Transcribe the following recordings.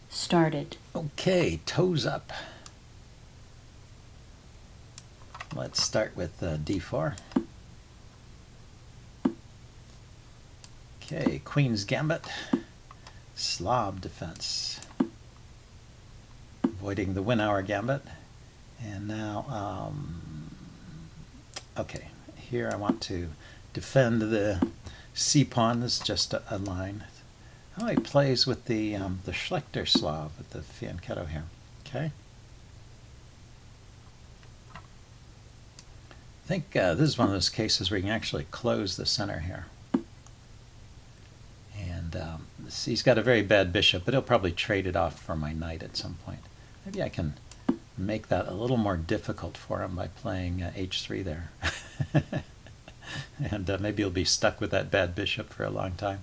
Started. Okay, toes up. Let's start with d4. Okay, Queen's Gambit, Slav defense, avoiding the win-hour gambit. And now, okay, here I want to defend the c-pawn. This is just a line. Oh, he plays with the Schlechter Slav with the fianchetto here. Okay. I think this is one of those cases where you can actually close the center here. And he's got a very bad bishop, but he'll probably trade it off for my knight at some point. Maybe I can make that a little more difficult for him by playing h3 there. And maybe he'll be stuck with that bad bishop for a long time.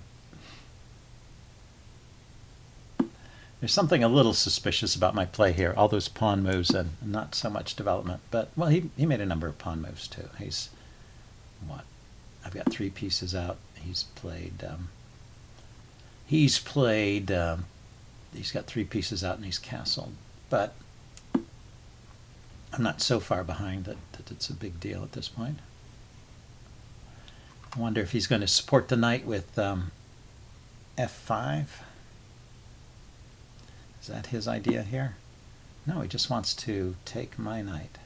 There's something a little suspicious about my play here. All those pawn moves and not so much development. But, well, he made a number of pawn moves too. He's, what? I've got 3 pieces out. He's got 3 pieces out and he's castled. But I'm not so far behind that it's a big deal at this point. I wonder if he's going to support the knight with f5. Is that his idea here? No, he just wants to take my knight.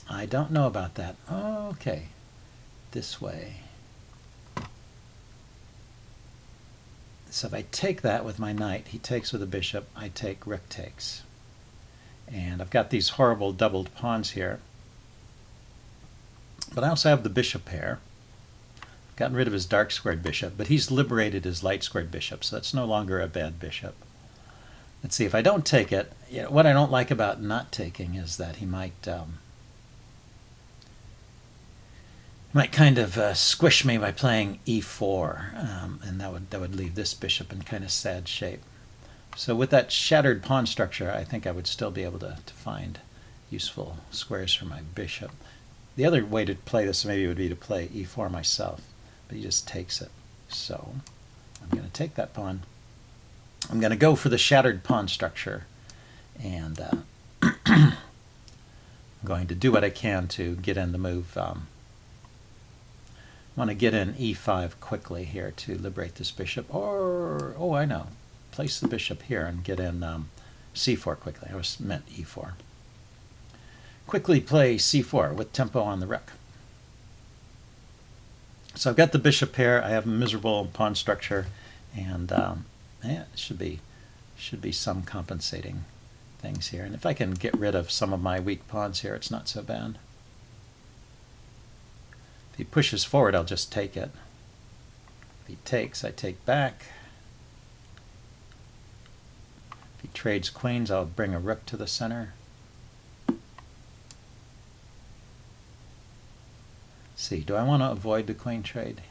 I don't know about that. Okay, this way. So if I take that with my knight, he takes with a bishop, I take, rook takes. And I've got these horrible doubled pawns here. But I also have the bishop pair. Gotten rid of his dark squared bishop, but he's liberated his light squared bishop, so that's no longer a bad bishop. Let's see, if I don't take it, you know, what I don't like about not taking is that he might kind of squish me by playing e4, and that would leave this bishop in kind of sad shape. So with that shattered pawn structure, I think I would still be able to find useful squares for my bishop. The other way to play this maybe would be to play e4 myself. But he just takes it. So I'm going to take that pawn. I'm going to go for the shattered pawn structure. And I'm going to do what I can to get in the move. I want to get in e5 quickly here to liberate this bishop. Or, oh, I know. Place the bishop here and get in c4 quickly. I was meant e4. Quickly play c4 with tempo on the rook. So I've got the bishop pair, I have a miserable pawn structure, and yeah, it should be some compensating things here. And if I can get rid of some of my weak pawns here, it's not so bad. If he pushes forward, I'll just take it. If he takes, I take back. If he trades queens, I'll bring a rook to the center. See, do I want to avoid the queen trade?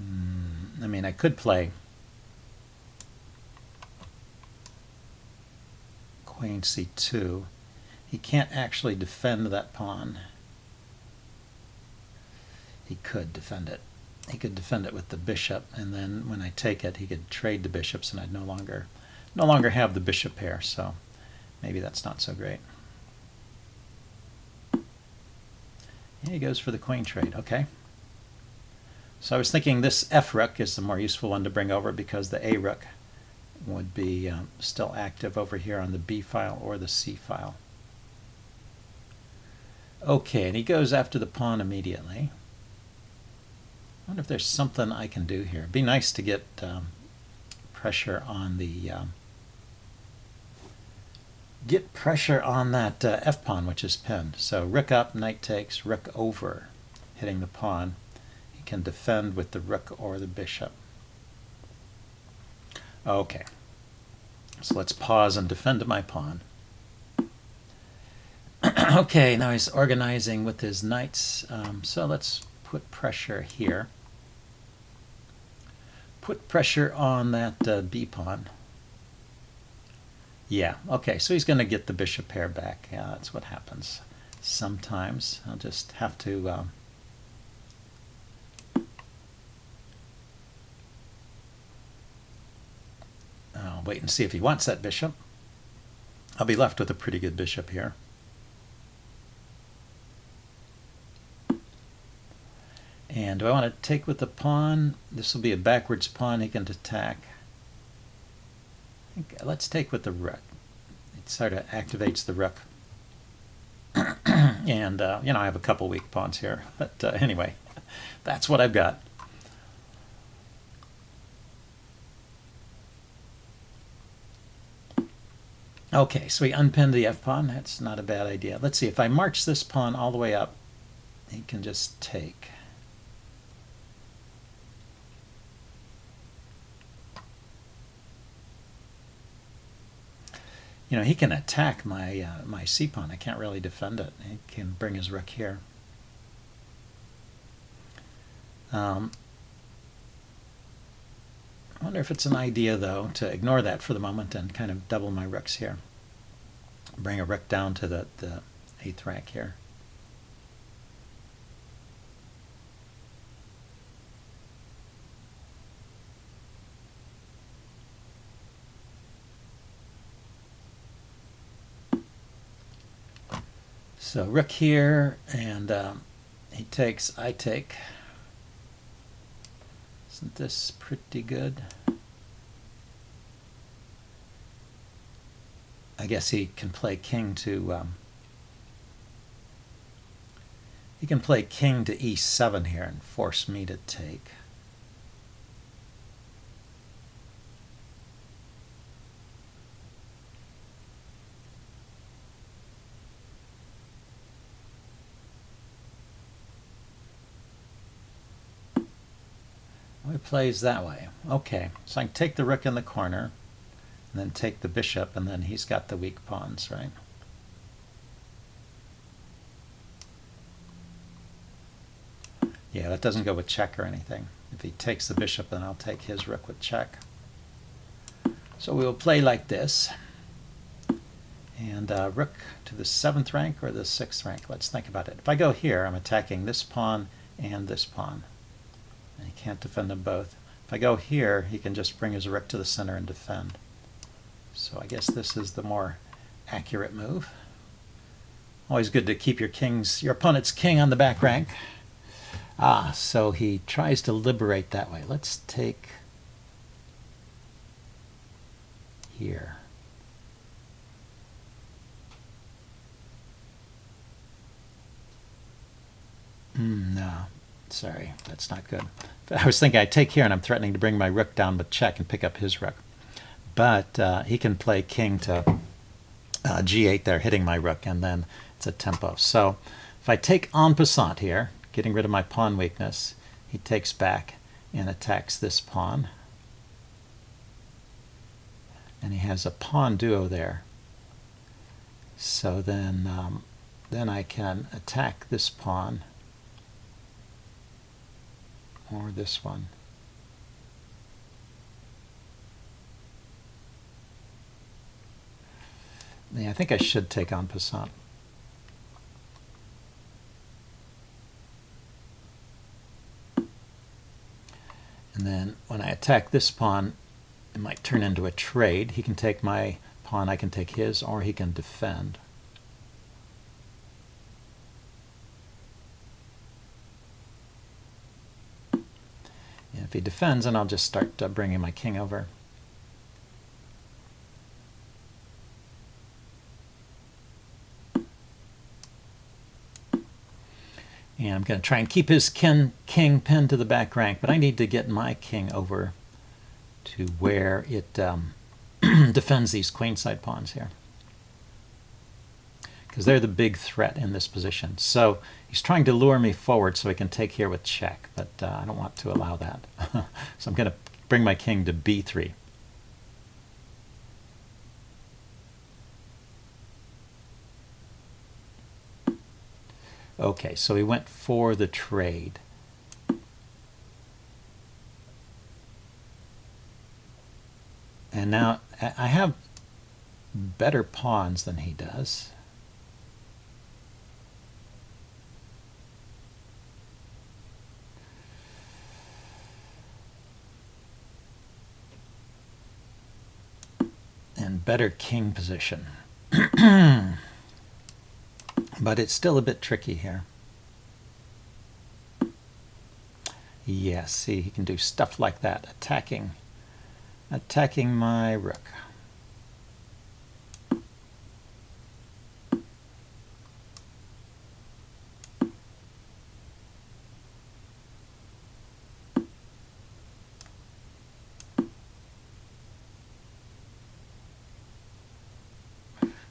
I mean, I could play queen c2. He can't actually defend that pawn. He could defend it. He could defend it with the bishop, and then when I take it, he could trade the bishops, and I'd no longer have the bishop pair. So maybe that's not so great. He goes for the queen trade. Okay. So I was thinking this f rook is the more useful one to bring over because the a rook would be still active over here on the b file or the c file. Okay, and he goes after the pawn immediately. I wonder if there's something I can do here. It'd be nice to get pressure on the that f-pawn, which is pinned. So rook up, knight takes, rook over, hitting the pawn. He can defend with the rook or the bishop. Okay, so let's pause and defend my pawn. Okay, now he's organizing with his knights. So let's put pressure here. Put pressure on that b-pawn. Yeah, okay, so he's going to get the bishop pair back. Yeah, that's what happens. Sometimes I'll just have to wait and see if he wants that bishop. I'll be left with a pretty good bishop here. And do I want to take with the pawn? This will be a backwards pawn he can attack. Let's take with the rook. It sort of activates the rook. And, you know, I have a couple weak pawns here. But anyway, that's what I've got. Okay, so we unpinned the f-pawn. That's not a bad idea. Let's see, if I march this pawn all the way up, he can just take. You know, he can attack my my c-pawn. I can't really defend it. He can bring his rook here. I wonder if it's an idea, though, to ignore that for the moment and kind of double my rooks here. Bring a rook down to the 8th rank here. So rook here, and he takes, I take. Isn't this pretty good? I guess he can play king to he can play king to e7 here and force me to take. He plays that way. Okay, so I can take the rook in the corner, and then take the bishop, and then he's got the weak pawns, right? Yeah, that doesn't go with check or anything. If he takes the bishop, then I'll take his rook with check. So we will play like this. And rook to the 7th rank or the 6th rank. Let's think about it. If I go here, I'm attacking this pawn and this pawn. And he can't defend them both. If I go here, he can just bring his rook to the center and defend. So I guess this is the more accurate move. Always good to keep your opponent's king on the back rank. So he tries to liberate that way. Let's take here. No, sorry, that's not good. I was thinking I'd take here, and I'm threatening to bring my rook down with check and pick up his rook. But he can play king to g8 there, hitting my rook, and then it's a tempo. So if I take en passant here, getting rid of my pawn weakness, he takes back and attacks this pawn. And he has a pawn duo there. So then I can attack this pawn or this one. Yeah, I think I should take en passant. And then when I attack this pawn, it might turn into a trade. He can take my pawn, I can take his, or he can defend. And if he defends, then I'll just start bringing my king over. And I'm going to try and keep his king pinned to the back rank, but I need to get my king over to where it defends these queenside pawns here, because they're the big threat in this position. So he's trying to lure me forward so he can take here with check, but I don't want to allow that. So I'm going to bring my king to b3. Okay, so he went for the trade. And now I have better pawns than he does. in better king position. But it's still a bit tricky here. Yeah, see, he can do stuff like that, attacking my rook.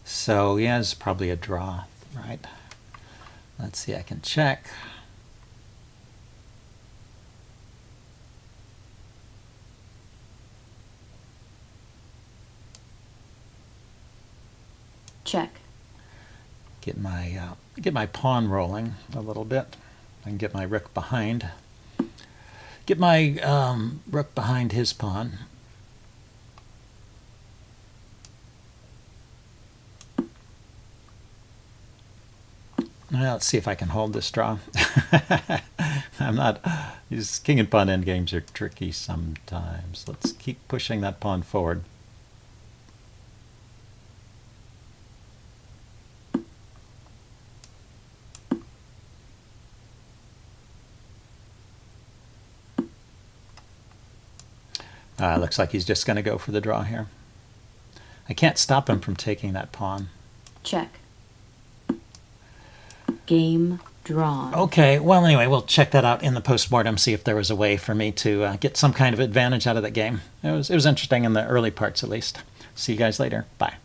So yeah, it's probably a draw, right? Let's see, I can check. Check. Get my pawn rolling a little bit, and get my rook behind. Get my rook behind his pawn. Well, let's see if I can hold this draw. I'm not. These king and pawn endgames are tricky sometimes. Let's keep pushing that pawn forward. Looks like he's just going to go for the draw here. I can't stop him from taking that pawn. Check. Game drawn. Okay, well, anyway, we'll check that out in the postmortem, see if there was a way for me to get some kind of advantage out of that game. It was interesting in the early parts, at least. See you guys later. Bye.